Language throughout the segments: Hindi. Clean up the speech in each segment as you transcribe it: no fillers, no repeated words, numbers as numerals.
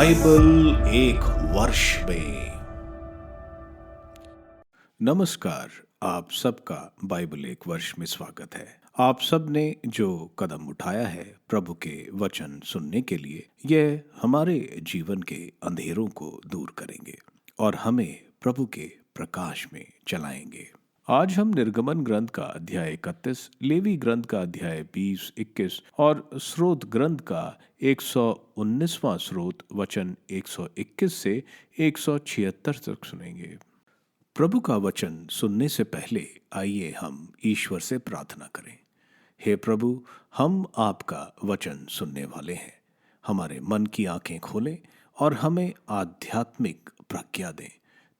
बाइबल एक वर्ष में। नमस्कार, आप सबका बाइबल एक वर्ष में स्वागत है। आप सब ने जो कदम उठाया है प्रभु के वचन सुनने के लिए, यह हमारे जीवन के अंधेरों को दूर करेंगे और हमें प्रभु के प्रकाश में चलाएंगे। आज हम निर्गमन ग्रंथ का अध्याय 31, लेवी ग्रंथ का अध्याय 20, 21 और स्रोत ग्रंथ का 119वां स्रोत वचन 121 से 176 तक सुनेंगे। प्रभु का वचन सुनने से पहले आइए हम ईश्वर से प्रार्थना करें। हे प्रभु, हम आपका वचन सुनने वाले हैं। हमारे मन की आंखें खोलें और हमें आध्यात्मिक प्रज्ञा दें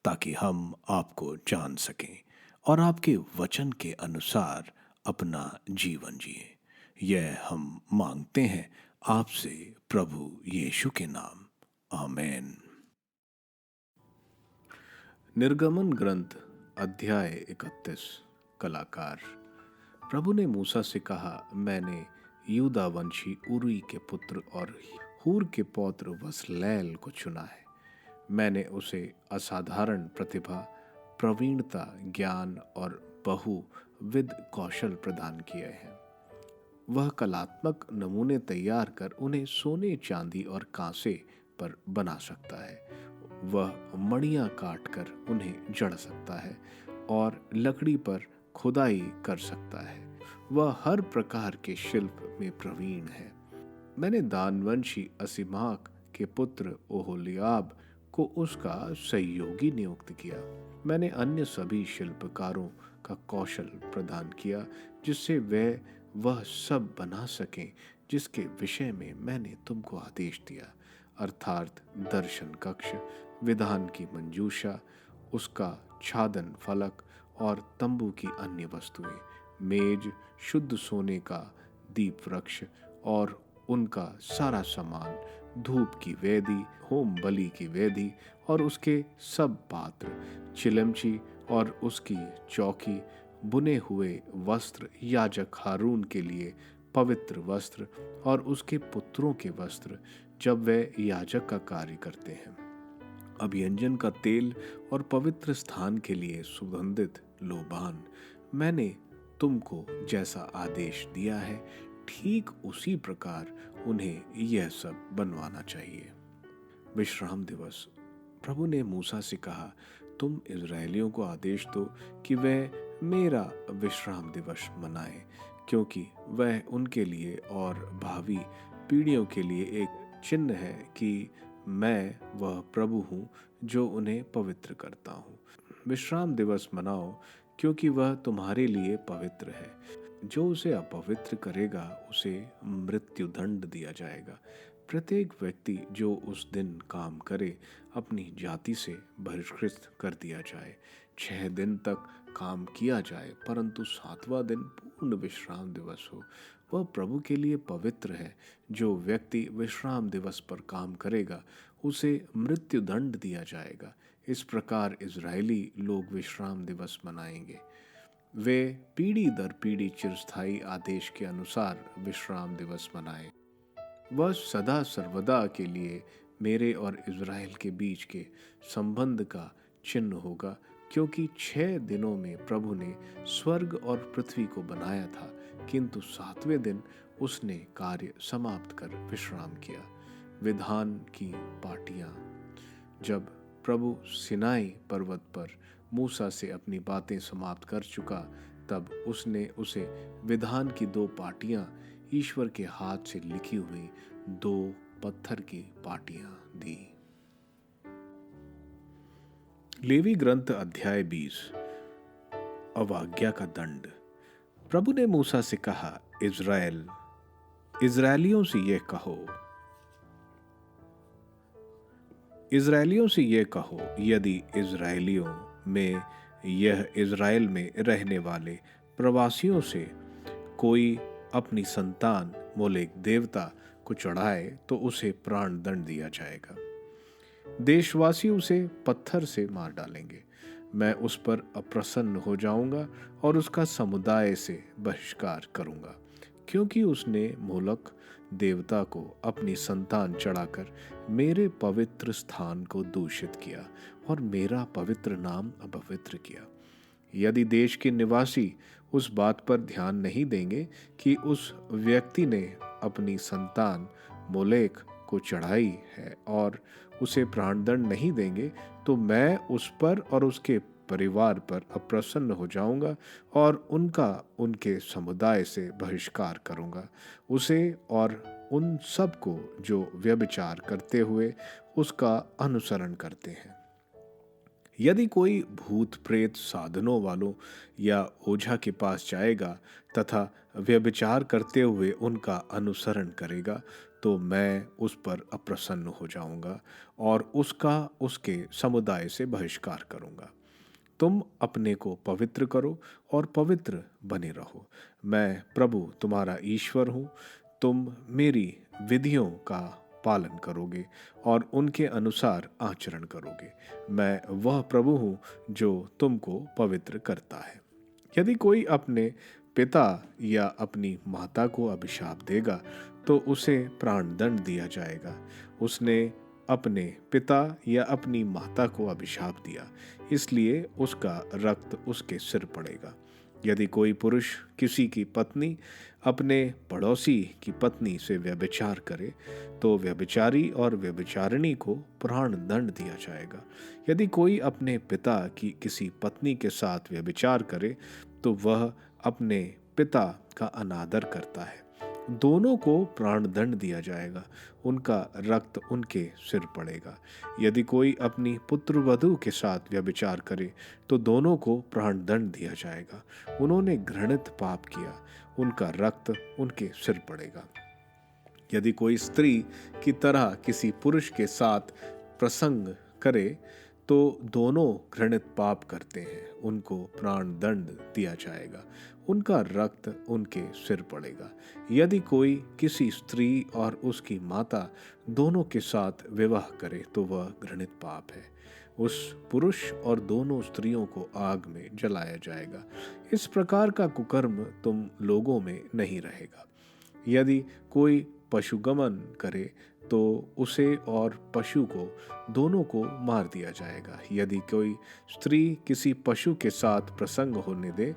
ताकि हम आपको जान सकें और आपके वचन के अनुसार अपना जीवन जिए। यह हम मांगते हैं आपसे प्रभु यीशु के नाम, आमीन। निर्गमन ग्रंथ अध्याय 31। कलाकार। प्रभु ने मूसा से कहा, मैंने यूदा वंशी उरी के पुत्र और हूर के पौत्र बसलैल को चुना है। मैंने उसे असाधारण प्रतिभा, प्रवीणता, ज्ञान और बहुविध कौशल प्रदान किए हैं। वह कलात्मक नमूने तैयार कर उन्हें सोने, चांदी और कांसे पर बना सकता है। वह मणियां काट कर उन्हें जड़ सकता है और लकड़ी पर खुदाई कर सकता है। वह हर प्रकार के शिल्प में प्रवीण है। मैंने दानवंशी असीमाक के पुत्र ओहोलियाब को उसका सहयोगी नियुक्त किया। मैंने अन्य सभी शिल्पकारों का कौशल प्रदान किया जिससे वह सब बना सकें जिसके विषय में मैंने तुमको आदेश दिया, अर्थात दर्शन कक्ष, विधान की मंजूषा, उसका छादन फलक और तंबू की अन्य वस्तुएं, मेज, शुद्ध सोने का दीप वृक्ष और उनका सारा सामान, धूप की वेदी, होम बलि की वेदी और उसके सब पात्र, चिलमची और उसकी चौकी, बुने हुए वस्त्र, याजक हारून के लिए पवित्र वस्त्र और उसके पुत्रों के वस्त्र जब वे याजक का कार्य करते हैं, अभियंजन का तेल और पवित्र स्थान के लिए सुगंधित लोबान। मैंने तुमको जैसा आदेश दिया है ठीक उसी प्रकार उन्हें यह सब बनवाना चाहिए। विश्राम दिवस। प्रभु ने मूसा से कहा, तुम इजरायलियों को आदेश दो कि वह मेरा विश्राम दिवस मनाएं, क्योंकि वह उनके लिए और भावी पीढ़ियों के लिए एक चिन्ह है कि मैं वह प्रभु हूँ जो उन्हें पवित्र करता हूँ। विश्राम दिवस मनाओ क्योंकि वह तुम्हारे लिए पवित्र है। जो उसे अपवित्र करेगा उसे मृत्यु दंड दिया जाएगा। प्रत्येक व्यक्ति जो उस दिन काम करे अपनी जाति से बहिष्कृत कर दिया जाए। 6 दिन तक काम किया जाए परंतु 7वां दिन पूर्ण विश्राम दिवस हो। वह प्रभु के लिए पवित्र है। जो व्यक्ति विश्राम दिवस पर काम करेगा उसे मृत्यु दंड दिया जाएगा। इस प्रकार इजरायली लोग विश्राम दिवस मनाएंगे। वे पीढ़ी दर पीढ़ी चिरस्थायी आदेश के अनुसार विश्राम दिवस मनाएं। वह सदा सर्वदा के लिए मेरे और इज़राइल के बीच के संबंध का चिन्ह होगा, क्योंकि 6 दिनों में प्रभु ने स्वर्ग और पृथ्वी को बनाया था, किंतु 7वें दिन उसने कार्य समाप्त कर विश्राम किया। विधान की पाटियां। जब प्रभु सिनाई पर्वत पर मूसा से अपनी बातें समाप्त कर चुका, तब उसने उसे विधान की 2 पाटियां, ईश्वर के हाथ से लिखी हुई 2 पत्थर की पाटियां दी। लेवी ग्रंथ अध्याय 20। अवज्ञा का दंड। प्रभु ने मूसा से कहा, इजरायलियों से यह कहो, यदि इजरायलियों में यह इजराइल में रहने वाले प्रवासियों से कोई अपनी संतान मोलेक देवता को चढ़ाए तो उसे प्राण दंड दिया जाएगा। देशवासी उसे पत्थर से मार डालेंगे। मैं उस पर अप्रसन्न हो जाऊंगा और उसका समुदाय से बहिष्कार करूंगा, क्योंकि उसने मोलक देवता को अपनी संतान चढ़ाकर मेरे पवित्र स्थान को दूषित किया और मेरा पवित्र नाम अपवित्र किया। यदि देश के निवासी उस बात पर ध्यान नहीं देंगे कि उस व्यक्ति ने अपनी संतान मोलेक को चढ़ाई है और उसे प्राणदंड नहीं देंगे, तो मैं उस पर और उसके परिवार पर अप्रसन्न हो जाऊंगा और उनका उनके समुदाय से बहिष्कार करूंगा, उसे और उन सब को जो व्यभिचार करते हुए उसका अनुसरण करते हैं। यदि कोई भूत प्रेत साधनों वालों या ओझा के पास जाएगा तथा व्यभिचार करते हुए उनका अनुसरण करेगा, तो मैं उस पर अप्रसन्न हो जाऊंगा और उसका उसके समुदाय से बहिष्कार करूंगा। तुम अपने को पवित्र करो और पवित्र बने रहो। मैं प्रभु तुम्हारा ईश्वर हूँ। तुम मेरी विधियों का पालन करोगे और उनके अनुसार आचरण करोगे। मैं वह प्रभु हूँ जो तुमको पवित्र करता है। यदि कोई अपने पिता या अपनी माता को अभिशाप देगा, तो उसे प्राणदंड दिया जाएगा। उसने अपने पिता या अपनी माता को अभिशाप दिया, इसलिए उसका रक्त उसके सिर पड़ेगा। यदि कोई पुरुष किसी की पत्नी अपने पड़ोसी की पत्नी से व्यभिचार करे, तो व्यभिचारी और व्यभिचारिणी को प्राण दंड दिया जाएगा। यदि कोई अपने पिता की किसी पत्नी के साथ व्यभिचार करे, तो वह अपने पिता का अनादर करता है। दोनों को प्राणदंड दिया जाएगा, उनका रक्त उनके सिर पड़ेगा। यदि कोई अपनी पुत्र वधू के साथ व्यभिचार करे, तो दोनों को प्राणदंड दिया जाएगा। उन्होंने घृणित पाप किया, उनका रक्त उनके सिर पड़ेगा। यदि कोई स्त्री की तरह किसी पुरुष के साथ प्रसंग करे, तो दोनों घृणित पाप करते हैं, उनको प्राणदंड दिया जाएगा, उनका रक्त उनके सिर पड़ेगा। यदि कोई किसी स्त्री और उसकी माता दोनों के साथ विवाह करे, तो वह घृणित पाप है। उस पुरुष और दोनों स्त्रियों को आग में जलाया जाएगा। इस प्रकार का कुकर्म तुम लोगों में नहीं रहेगा। यदि कोई पशुगमन करे, तो उसे और पशु को दोनों को मार दिया जाएगा। यदि कोई स्त्री किसी पशु के साथ प्रसंग होने दे,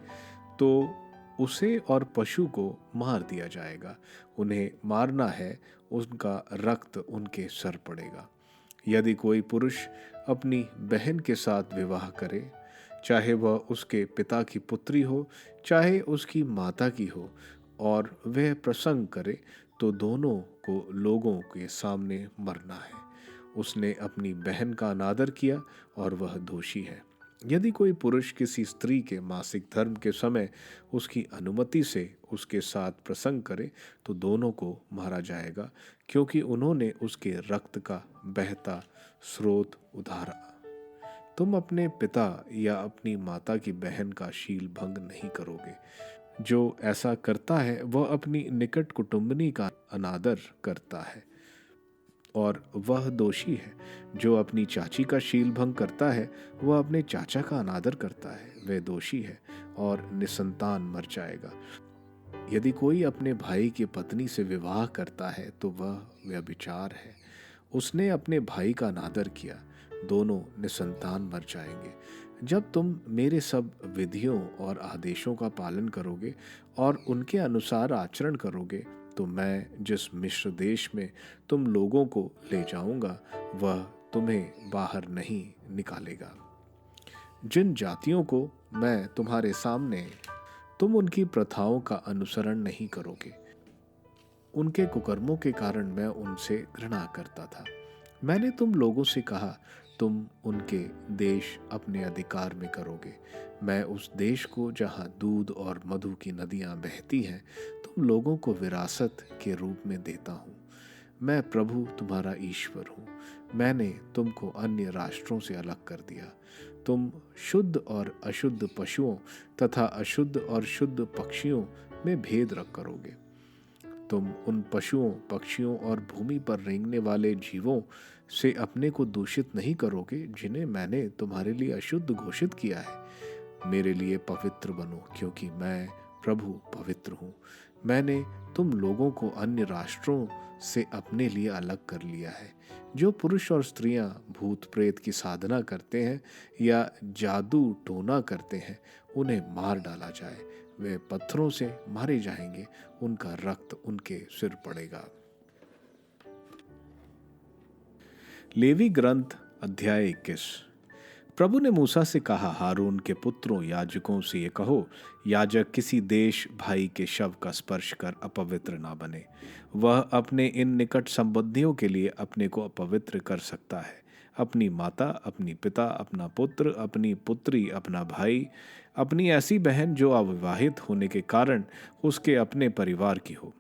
तो उसे और पशु को मार दिया जाएगा। उन्हें मारना है, उनका रक्त उनके सर पड़ेगा। यदि कोई पुरुष अपनी बहन के साथ विवाह करे, चाहे वह उसके पिता की पुत्री हो, चाहे उसकी माता की हो, और वह प्रसंग करे, तो दोनों को लोगों के सामने मरना है। उसने अपनी बहन का अनादर किया और वह दोषी है। यदि कोई पुरुष किसी स्त्री के मासिक धर्म के समय उसकी अनुमति से उसके साथ प्रसंग करे, तो दोनों को मारा जाएगा, क्योंकि उन्होंने उसके रक्त का बहता स्रोत उधारा। तुम अपने पिता या अपनी माता की बहन का शील भंग नहीं करोगे। जो ऐसा करता है वह अपनी निकट कुटुंबनी का अनादर करता है और वह दोषी है। जो अपनी चाची का शील भंग करता है वह अपने चाचा का अनादर करता है, वह दोषी है और निसंतान मर जाएगा। यदि कोई अपने भाई की पत्नी से विवाह करता है, तो वह व्यभिचार है। उसने अपने भाई का अनादर किया, दोनों निसंतान मर जाएंगे। जब तुम मेरे सब विधियों और आदेशों का पालन करोगे और उनके अनुसार आचरण करोगे, तो मैं जिस मिस्र देश में तुम लोगों को ले जाऊंगा, वह तुम्हें बाहर नहीं निकालेगा। जिन जातियों को मैं तुम्हारे सामने, तुम उनकी प्रथाओं का अनुसरण नहीं करोगे। उनके कुकर्मों के कारण मैं उनसे घृणा करता था। मैंने तुम लोगों से कहा, तुम उनके देश अपने अधिकार में करोगे। मैं उस देश को जहाँ दूध और मधु की नदियाँ बहती हैं, तुम लोगों को विरासत के रूप में देता हूँ। मैं प्रभु तुम्हारा ईश्वर हूँ। मैंने तुमको अन्य राष्ट्रों से अलग कर दिया। तुम शुद्ध और अशुद्ध पशुओं तथा अशुद्ध और शुद्ध पक्षियों में भेद रख करोगे। तुम उन पशुओं, पक्षियों और भूमि पर रेंगने वाले जीवों से अपने को दूषित नहीं करोगे, जिन्हें मैंने तुम्हारे लिए अशुद्ध घोषित किया है। मेरे लिए पवित्र बनो, क्योंकि मैं प्रभु पवित्र हूँ। मैंने तुम लोगों को अन्य राष्ट्रों से अपने लिए अलग कर लिया है। जो पुरुष और स्त्रियां भूत प्रेत की साधना करते हैं या जादू टोना करते हैं, उन्हें मार डाला जाए। वे पत्थरों से मारे जाएंगे, उनका रक्त उनके सिर पड़ेगा। लेवी ग्रंथ अध्याय 21। प्रभु ने मूसा से कहा, हारून के पुत्रों याजकों से ये कहो, याजक किसी देश भाई के शव का स्पर्श कर अपवित्र ना बने। वह अपने इन निकट संबंधियों के लिए अपने को अपवित्र कर सकता है, अपनी माता, अपनी पिता, अपना पुत्र, अपनी पुत्री, अपना भाई, अपनी ऐसी बहन जो अविवाहित होने के कारण उसके अपने परिवार की हो।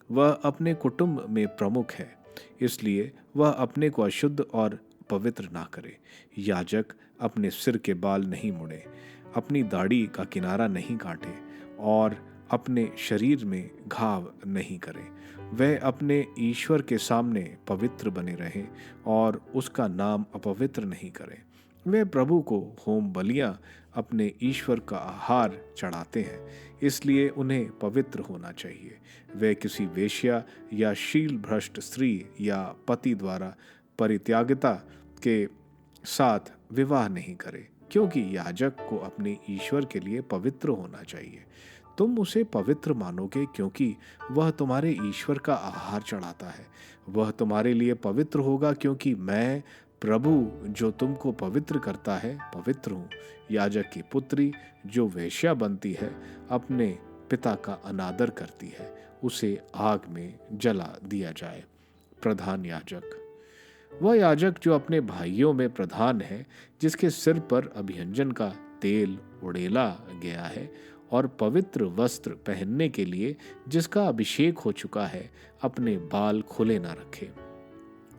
वह अपने कुटुंब में प्रमुख है, इसलिए वह अपने को अशुद्ध और पवित्र ना करे। याजक अपने सिर के बाल नहीं मुड़े, अपनी दाढ़ी का किनारा नहीं काटे और अपने शरीर में घाव नहीं करे। वह अपने ईश्वर के सामने पवित्र बने रहे और उसका नाम अपवित्र नहीं करे। वे प्रभु को होम बलियां, अपने ईश्वर का आहार चढ़ाते हैं, इसलिए उन्हें पवित्र होना चाहिए। वे किसी वेश्या या शील भ्रष्ट स्त्री या पति द्वारा परित्यागिता के साथ विवाह नहीं करे, क्योंकि याजक को अपने ईश्वर के लिए पवित्र होना चाहिए। तुम उसे पवित्र मानोगे क्योंकि वह तुम्हारे ईश्वर का आहार चढ़ाता है। वह तुम्हारे लिए पवित्र होगा क्योंकि मैं प्रभु जो तुमको पवित्र करता है पवित्र हूँ। याजक की पुत्री जो वेश्या बनती है, अपने पिता का अनादर करती है, उसे आग में जला दिया जाए। प्रधान याजक वह याजक जो अपने भाइयों में प्रधान है, जिसके सिर पर अभियंजन का तेल उड़ेला गया है और पवित्र वस्त्र पहनने के लिए जिसका अभिषेक हो चुका है, अपने बाल खुले ना रखे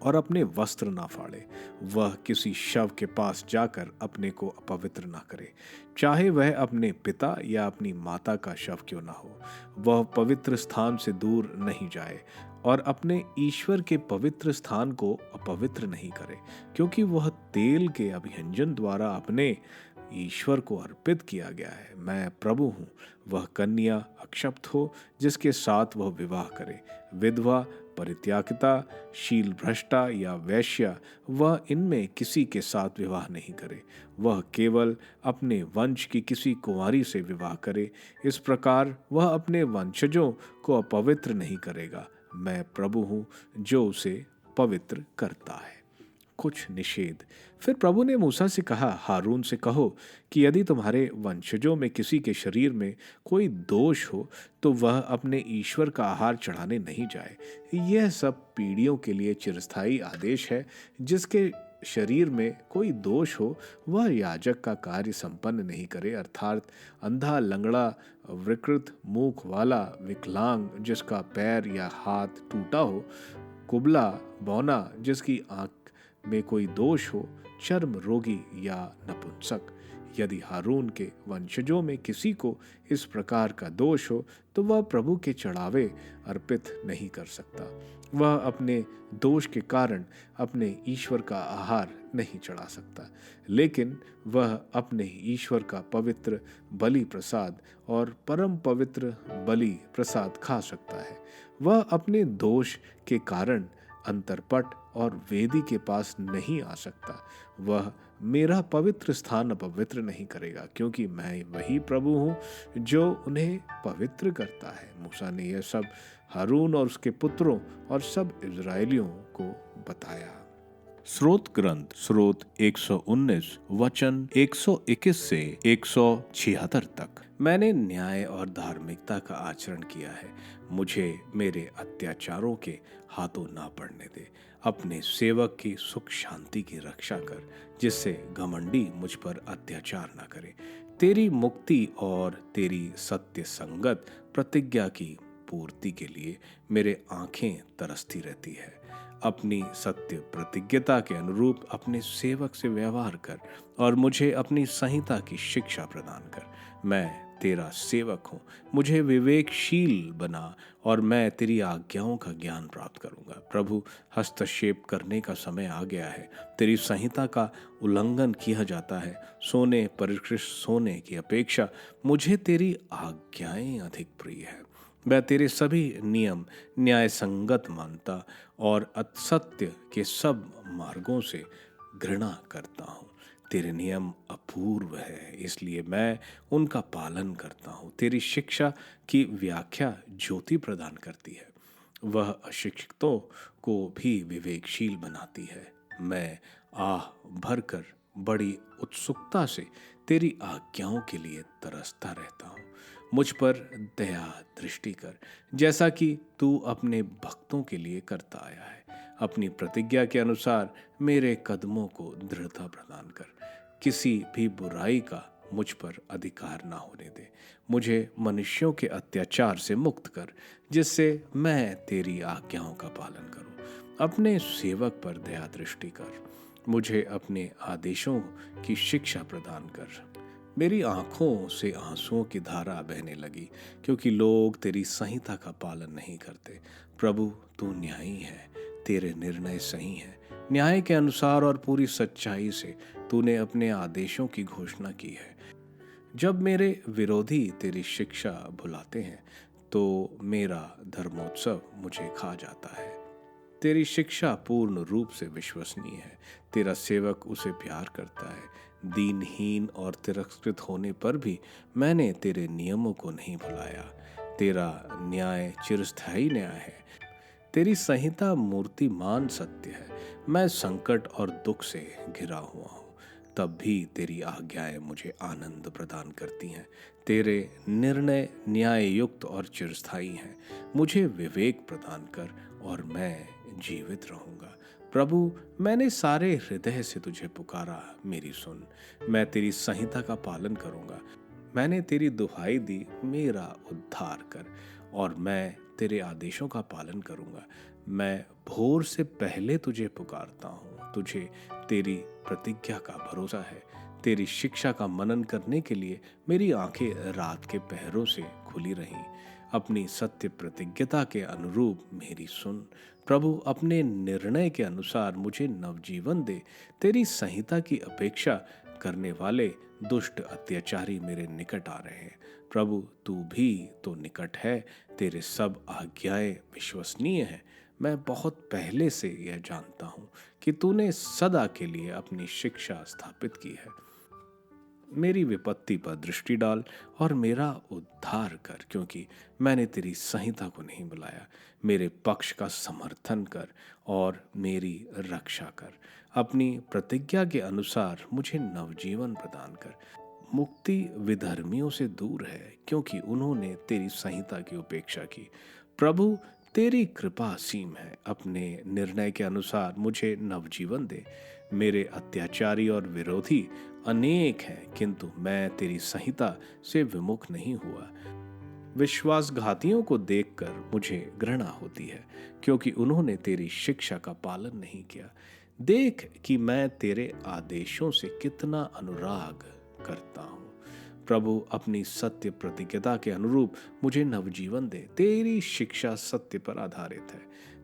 और अपने वस्त्र ना फाड़े। वह किसी शव के पास जाकर अपने को अपवित्र ना करे, चाहे वह अपने पिता या अपनी माता का शव क्यों ना हो। वह पवित्र स्थान से दूर नहीं जाए और अपने ईश्वर के पवित्र स्थान को अपवित्र नहीं करे, क्योंकि वह तेल के अभियंजन द्वारा अपने ईश्वर को अर्पित किया गया है। मैं प्रभु हूँ। वह कन्या अक्षत हो जिसके साथ वह विवाह करे, विधवा, परित्यागिता, शील भ्रष्टा या वैश्या, वह इनमें किसी के साथ विवाह नहीं करे। वह केवल अपने वंश की किसी कुंवारी से विवाह करे। इस प्रकार वह अपने वंशजों को अपवित्र नहीं करेगा। मैं प्रभु हूँ जो उसे पवित्र करता है। कुछ निषेध। फिर प्रभु ने मूसा से कहा, हारून से कहो कि यदि तुम्हारे वंशजों में किसी के शरीर में कोई दोष हो तो वह अपने ईश्वर का आहार चढ़ाने नहीं जाए। यह सब पीढ़ियों के लिए चिरस्थायी आदेश है। जिसके शरीर में कोई दोष हो वह याजक का कार्य संपन्न नहीं करे, अर्थात अंधा, लंगड़ा, विकृत मुख वाला, विकलांग, जिसका पैर या हाथ टूटा हो, कुबला, बौना, जिसकी आंख में कोई दोष हो, चर्म रोगी या नपुंसक। यदि हारून के वंशजों में किसी को इस प्रकार का दोष हो तो वह प्रभु के चढ़ावे अर्पित नहीं कर सकता। वह अपने दोष के कारण अपने ईश्वर का आहार नहीं चढ़ा सकता, लेकिन वह अपने ईश्वर का पवित्र बलि प्रसाद और परम पवित्र बलि प्रसाद खा सकता है। वह अपने दोष के कारण अंतरपट और वेदी के पास नहीं आ सकता। वह मेरा पवित्र स्थान अपवित्र नहीं करेगा, क्योंकि मैं वही प्रभु हूँ जो उन्हें पवित्र करता है। मूसा ने यह सब हारून और उसके पुत्रों और सब इज़राइलियों को बताया। स्रोत ग्रंथ स्रोत 119 वचन 121 से 176 तक। मैंने न्याय और धार्मिकता का आचरण किया है, मुझे मेरे अत्याचारों के हाथों ना पड़ने दे। अपने सेवक की सुख शांति की रक्षा कर, जिससे घमंडी मुझ पर अत्याचार ना करे। तेरी मुक्ति और तेरी सत्य संगत प्रतिज्ञा की पूर्ति के लिए मेरे आंखें तरसती रहती है। अपनी सत्य प्रतिज्ञता के अनुरूप अपने सेवक से व्यवहार कर और मुझे अपनी संहिता की शिक्षा प्रदान कर। मैं तेरा सेवक हूँ, मुझे विवेकशील बना और मैं तेरी आज्ञाओं का ज्ञान प्राप्त करूँगा। प्रभु, हस्तक्षेप करने का समय आ गया है। तेरी संहिता का उल्लंघन किया जाता है। सोने, परिष्कृत सोने की अपेक्षा मुझे तेरी आज्ञाएं अधिक प्रिय है। मैं तेरे सभी नियम न्याय संगत मानता और असत्य के सब मार्गों से घृणा करता हूँ। तेरे नियम अपूर्व है, इसलिए मैं उनका पालन करता हूँ। तेरी शिक्षा की व्याख्या ज्योति प्रदान करती है, वह अशिक्षितों को भी विवेकशील बनाती है। मैं आह भरकर बड़ी उत्सुकता से तेरी आज्ञाओं के लिए तरसता रहता हूँ। मुझ पर दया दृष्टि कर, जैसा कि तू अपने भक्तों के लिए करता आया है। अपनी प्रतिज्ञा के अनुसार मेरे कदमों को दृढ़ता प्रदान कर। किसी भी बुराई का मुझ पर अधिकार ना होने दे। मुझे मनुष्यों के अत्याचार से मुक्त कर, जिससे मैं तेरी आज्ञाओं का पालन करूं। अपने सेवक पर दया दृष्टि कर, मुझे अपने आदेशों की शिक्षा प्रदान कर। मेरी आंखों से आंसुओं की धारा बहने लगी, क्योंकि लोग तेरी संहिता का पालन नहीं करते। प्रभु, तू न्यायी है, तेरे निर्णय सही हैं। न्याय के अनुसार और पूरी सच्चाई से तूने अपने आदेशों की घोषणा की है। जब मेरे विरोधी तेरी शिक्षा भुलाते हैं, तो मेरा धर्मोत्सव मुझे खा जाता है। तेरी शिक्षा पूर्ण रूप से विश्वसनीय है, तेरा सेवक उसे प्यार करता है। दीनहीन और तिरस्कृत होने पर भी मैंने तेरे नियमों को नहीं भुलाया। तेरा न्याय चिरस्थायी न्याय है, तेरी संहिता मूर्तिमान सत्य है। मैं संकट और दुख से घिरा हुआ हूँ, तब भी तेरी आज्ञाएं मुझे आनंद प्रदान करती हैं। तेरे निर्णय न्याय युक्त और चिरस्थायी हैं। मुझे विवेक प्रदान कर और मैं जीवित रहूंगा। प्रभु, मैंने सारे हृदय से तुझे पुकारा, मेरी सुन। मैं तेरी संहिता का पालन करूंगा। मैंने तेरी दुहाई दी, मेरा उद्धार कर, और मैं तेरे आदेशों का पालन करूंगा। मैं भोर से पहले तुझे पुकारता हूँ, तुझे तेरी प्रतिज्ञा का भरोसा है। तेरी शिक्षा का मनन करने के लिए मेरी आंखें रात के पहरों से खुली रहीं। अपनी सत्य प्रतिज्ञता के अनुरूप मेरी सुन। प्रभु, अपने निर्णय के अनुसार मुझे नवजीवन दे। तेरी संहिता की अपेक्षा करने वाले दुष्ट अत्याचारी मेरे निकट आ रहे हैं। प्रभु, तू भी तो निकट है, तेरे सब आज्ञाएं विश्वसनीय हैं। मैं बहुत पहले से यह जानता हूँ कि तूने सदा के लिए अपनी शिक्षा स्थापित की है। मेरी विपत्ति पर दृष्टि डाल और मेरा उद्धार कर, क्योंकि मैंने तेरी संहिता को नहीं बुलाया। मेरे पक्ष का समर्थन कर और मेरी रक्षा कर। अपनी प्रतिज्ञा के अनुसार मुझे नवजीवन प्रदान कर। मुक्ति विधर्मियों से दूर है, क्योंकि उन्होंने तेरी संहिता की उपेक्षा की। प्रभु, तेरी कृपा असीम है, अपने निर्णय के अनुसार मुझे नवजीवन दे। मेरे अत्याचारी और विरोधी अनेक हैं, किंतु मैं तेरी संहिता से विमुख नहीं हुआ। विश्वासघातियों को देखकर मुझे घृणा होती है, क्योंकि उन्होंने तेरी शिक्षा का पालन नहीं किया। देख कि मैं तेरे आदेशों से कितना अनुराग करता हूँ। प्रभु, अपनी सत्य प्रतिज्ञता के अनुरूप मुझे नवजीवन दे। तेरी शिक्षा सत्य पर आधारित है,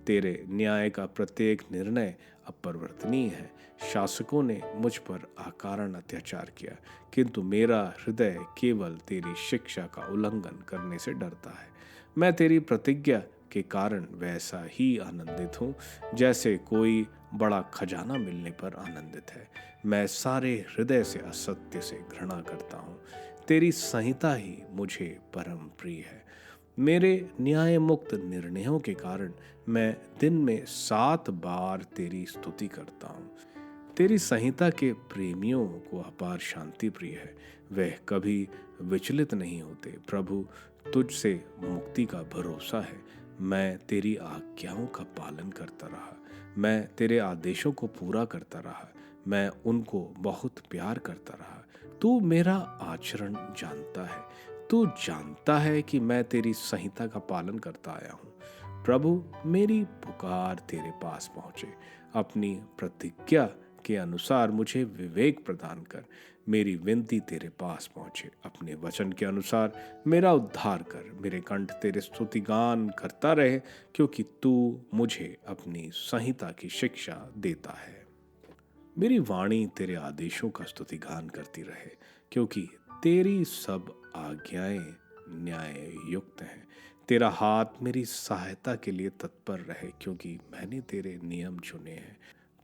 तेरे न्याय का प्रत्येक निर्णय अपरिवर्तनीय है। शासकों ने मुझ पर अकारण अत्याचार किया, किंतु मेरा हृदय केवल तेरी शिक्षा का उल्लंघन करने से डरता है। मैं तेरी प्रतिज्ञा के कारण वैसा ही आनंदित हूँ, जैसे कोई बड़ा खजाना मिलने पर आनंदित है। मैं सारे हृदय से असत्य से घृणा करता हूँ, तेरी संहिता ही मुझे परम प्रिय है। मेरे न्याय मुक्त निर्णयों के कारण मैं दिन में 7 बार तेरी स्तुति करता हूँ। तेरी संहिता के प्रेमियों को अपार शांति प्रिय है, वह कभी विचलित नहीं होते। प्रभु, तुझसे मुक्ति का भरोसा है। मैं तेरी आज्ञाओं का पालन करता रहा, मैं तेरे आदेशों को पूरा करता रहा, मैं उनको बहुत प्यार करता रहा। तू मेरा आचरण जानता है, तू जानता है कि मैं तेरी संहिता का पालन करता आया हूँ। प्रभु, मेरी पुकार तेरे पास पहुँचे। अपनी प्रतिज्ञा के अनुसार मुझे विवेक प्रदान कर। मेरी विनती तेरे पास पहुँचे। अपने वचन के अनुसार मेरा उद्धार कर। मेरे कंठ तेरे स्तुतिगान करता रहे, क्योंकि तू मुझे अपनी संहिता की शिक्षा देता है। मेरी वाणी तेरे आदेशों का स्तुतिगान करती रहे, क्योंकि तेरी सब आज्ञाएं न्याय युक्त हैं। तेरा हाथ मेरी सहायता के लिए तत्पर रहे, क्योंकि मैंने तेरे नियम चुने हैं।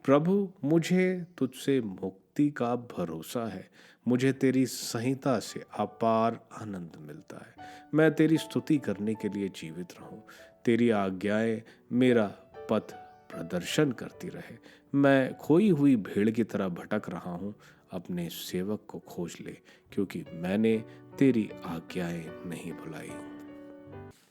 प्रभु, मुझे तुझसे मुक्ति का भरोसा है। मुझे तेरी संहिता से अपार आनंद मिलता है। मैं तेरी स्तुति करने के लिए जीवित रहूं। तेरी आज्ञाएं मेरा पथ प्रदर्शन करती रहे। मैं खोई हुई भेड़ की तरह भटक रहा हूं। अपने सेवक को खोज ले, क्योंकि मैंने तेरी आज्ञाएं नहीं भुलाई।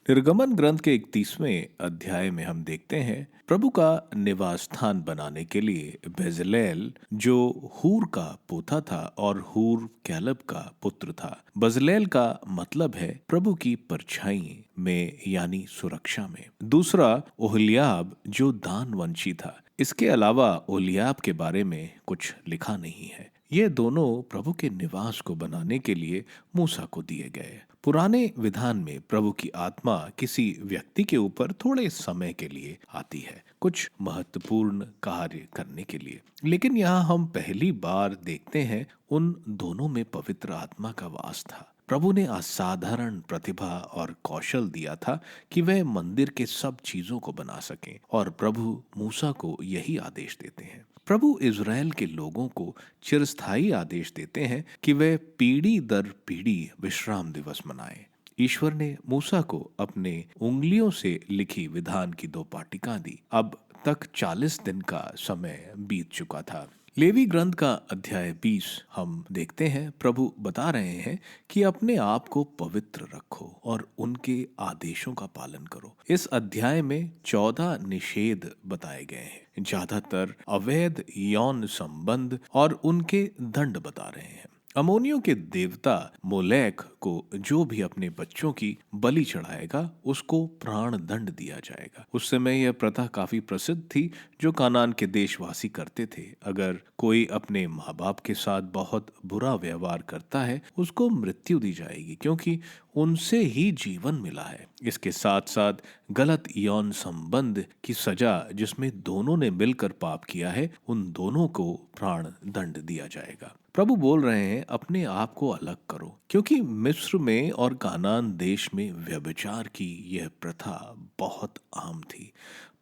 निर्गमन ग्रंथ के 31वें अध्याय में हम देखते हैं प्रभु का निवास स्थान बनाने के लिए बेजलेल, जो हूर का पोता था और हूर कैलब का पुत्र था। बजलेल का मतलब है प्रभु की परछाई में, यानी सुरक्षा में। दूसरा ओहलियाब, जो दान वंशी था। इसके अलावा ओहलियाब के बारे में कुछ लिखा नहीं है। ये दोनों प्रभु के निवास को बनाने के लिए मूसा को दिए गए। पुराने विधान में प्रभु की आत्मा किसी व्यक्ति के ऊपर थोड़े समय के लिए आती है, कुछ महत्वपूर्ण कार्य करने के लिए। लेकिन यहाँ हम पहली बार देखते हैं उन दोनों में पवित्र आत्मा का वास था। प्रभु ने असाधारण प्रतिभा और कौशल दिया था कि वह मंदिर के सब चीजों को बना सकें, और प्रभु मूसा को यही आदेश देते हैं। प्रभु इज़राइल के लोगों को चिरस्थायी आदेश देते हैं कि वे पीढ़ी दर पीढ़ी विश्राम दिवस मनाएं। ईश्वर ने मूसा को अपने उंगलियों से लिखी विधान की 2 पाटिका दी। अब तक 40 दिन का समय बीत चुका था। लेवी ग्रंथ का अध्याय 20 हम देखते हैं प्रभु बता रहे हैं कि अपने आप को पवित्र रखो और उनके आदेशों का पालन करो। इस अध्याय में 14 निषेध बताए गए हैं। ज्यादातर अवैध यौन संबंध और उनके दंड बता रहे हैं। अमोनियों के देवता मोलेक को जो भी अपने बच्चों की बलि चढ़ाएगा उसको प्राण दंड दिया जाएगा। उस समय यह प्रथा काफी प्रसिद्ध थी जो कानान के देशवासी करते थे। अगर कोई अपने माँ बाप के साथ बहुत बुरा व्यवहार करता है उसको मृत्यु दी जाएगी, क्योंकि उनसे ही जीवन मिला है। इसके साथ साथ गलत यौन संबंध की सजा जिसमें दोनों ने मिलकर पाप किया है, उन दोनों को प्राण दंड दिया जाएगा। प्रभु बोल रहे हैं अपने आप को अलग करो, क्योंकि मिस्र में और कानान देश में व्यभिचार की यह प्रथा बहुत आम थी।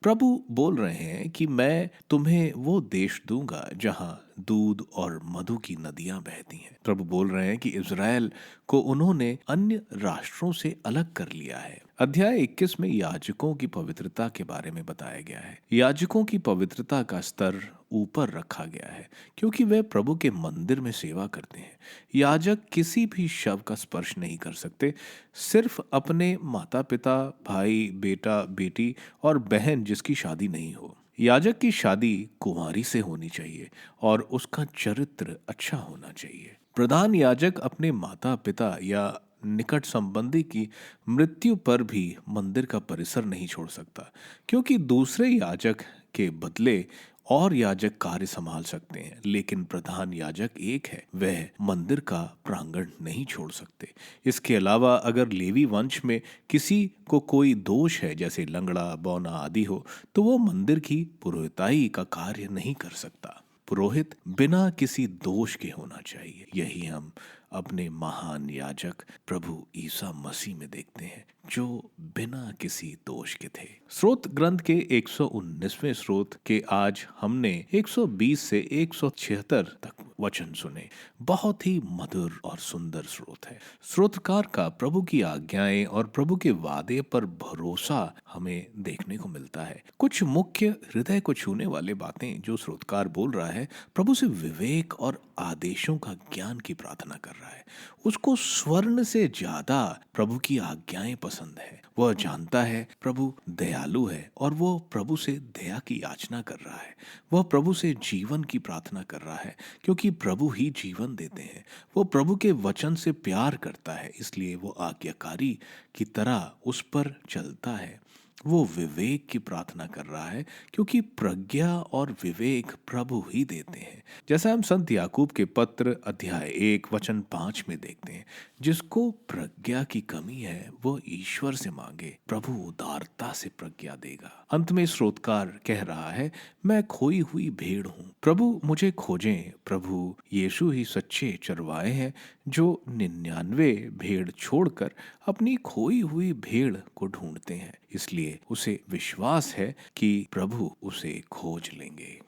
प्रभु बोल रहे हैं कि मैं तुम्हें वो देश दूंगा जहां दूध और मधु की नदियां बहती हैं। प्रभु बोल रहे हैं कि इज़राइल को उन्होंने अन्य राष्ट्रों से अलग कर लिया है। अध्याय 21 में याजकों की पवित्रता के बारे में बताया गया है। याजकों की पवित्रता का स्तर ऊपर रखा गया है क्योंकि वे प्रभु के मंदिर में सेवा करते हैं। याजक किसी भी शव का स्पर्श नहीं कर सकते, सिर्फ अपने माता पिता, भाई, बेटा, बेटी और बहन जिसकी शादी नहीं हो। याजक की शादी कुंवारी से होनी चाहिए और उसका चरित्र अच्छा होना चाहिए। प्रधान याजक अपने माता पिता या निकट संबंधी की मृत्यु पर भी मंदिर का परिसर नहीं छोड़ सकता, क्योंकि दूसरे याजक के बदले और याजक कार्य संभाल सकते हैं, लेकिन प्रधान याजक एक है, वह मंदिर का प्रांगण नहीं छोड़ सकते। इसके अलावा अगर लेवी वंश में किसी को कोई दोष है, जैसे लंगड़ा, बौना आदि हो, तो वो मंदिर की पुरोहिताई का कार्य नहीं कर सकता। पुरोहित बिना किसी दोष के होना चाहिए। यही हम अपने महान याजक प्रभु ईसा मसीह में देखते हैं, जो बिना किसी दोष के थे। स्रोत ग्रंथ के 119वें स्रोत के आज हमने 120 से 176 तक वचन सुने। बहुत ही मधुर और सुंदर स्रोत है। स्रोतकार का प्रभु की आज्ञाएं और प्रभु के वादे पर भरोसा हमें देखने को मिलता है। कुछ मुख्य हृदय को छूने वाले बातें जो स्रोतकार बोल रहा है, प्रभु से विवेक और आदेशों का ज्ञान की प्रार्थना कर रहा है। उसको स्वर्ण से ज्यादा प्रभु की आज्ञाएं पसंद है। वह जानता है प्रभु दयालु है और वो प्रभु से दया की याचना कर रहा है। वह प्रभु से जीवन की प्रार्थना कर रहा है, क्योंकि प्रभु ही जीवन देते हैं। वो प्रभु के वचन से प्यार करता है, इसलिए वो आज्ञाकारी की तरह उस पर चलता है। वो विवेक की प्रार्थना कर रहा है, क्योंकि प्रज्ञा और विवेक प्रभु ही देते हैं। जैसा हम संत याकूब के पत्र अध्याय 1 वचन 5 में देखते हैं, जिसको प्रज्ञा की कमी है वो ईश्वर से मांगे, प्रभु उदारता से प्रज्ञा देगा। अंत में स्रोतकार कह रहा है, मैं खोई हुई भेड़ हूँ, प्रभु मुझे खोजें। प्रभु यीशु ही सच्चे चरवाहे हैं, जो 99 भेड़ छोड़कर अपनी खोई हुई भेड़ को ढूंढते हैं। इसलिए उसे विश्वास है कि प्रभु उसे खोज लेंगे।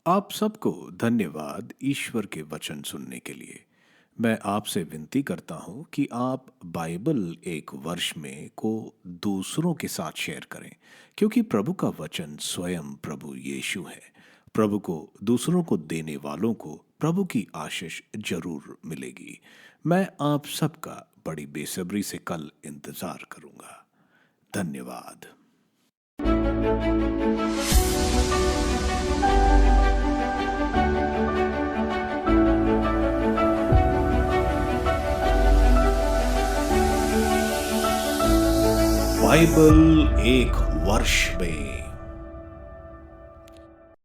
आप सबको धन्यवाद ईश्वर के वचन सुनने के लिए। मैं आपसे विनती करता हूं कि आप बाइबल एक वर्ष में को दूसरों के साथ शेयर करें, क्योंकि प्रभु का वचन स्वयं प्रभु यीशु है। प्रभु को दूसरों को देने वालों को प्रभु की आशीष जरूर मिलेगी। मैं आप सबका बड़ी बेसब्री से कल इंतजार करूंगा। धन्यवाद। बाइबल एक वर्ष में